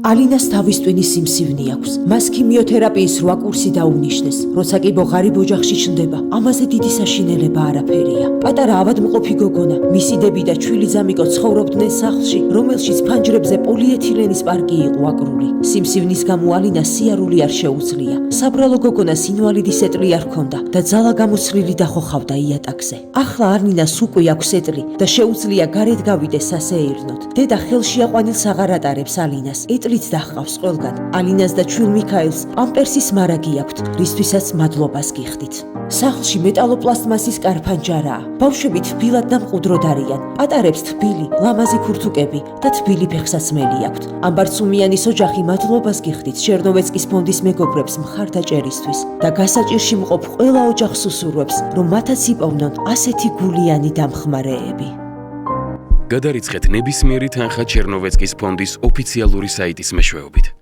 ალინას თავის ტვინის სიმსივნე აქვს. მას ქიმიოთერაპიის 8 კურსი დაუნიშნეს. როცა კი ღარიბ ოჯახში ჩნდება, ამაზე დიდი საშინელება არაფერია. პატარა ავადმყოფი გოგონა, მისი დები და ჩვილი ძამიკო ცხოვრობდნენ სახლში, რომელშიც ფანჯრებზე პოლიეთილენის პარკი იყო აკრული. სიმსივნის გამო ალინას სიარული არ შეუძლია. საბრალო გოგონას ინვალიდის ეტლი არ ჰქონდა და ძალა გამოცლილი დახოხავდა იატაკზე. ახლა ალინას უკვე აქვს ეტლი და შეუძლია გარეთ გავიდეს სასეირნოდ. დედა ხელში აყვანილს აღარ ატარებს ალინას. ეტლით დაჰყავს ყველგან. ალინას და ჩვილ მიქაელს პამპერსის მარაგი აქვთ, რისთვისაც მადლობას გიხდით. სახლში მეტალოპლასტმასის კარფანჯარაა. ბავშვები თბილად და მყუდროდ არიან. ატარებს თბილი, ლამაზი ქურთუკები და თბილი ფეხსაცმელი აქვთ. ამბარცუმიანის ოჯახი მადლობას გიხდით ჩერნოვეცკის ფონდის მეგობრებს მხარდაჭერისთვის და გასაჭირში მყოფ ყველა ოჯახს უსურვებს, რომ მათაც იპოვნონ ასეთი გულიანი დამხმარეები. გადარიცხეთ ნებისმიერი თანხა ჩერნოვეცკის ფონდის ოფიციალური საიტის მეშვეობით.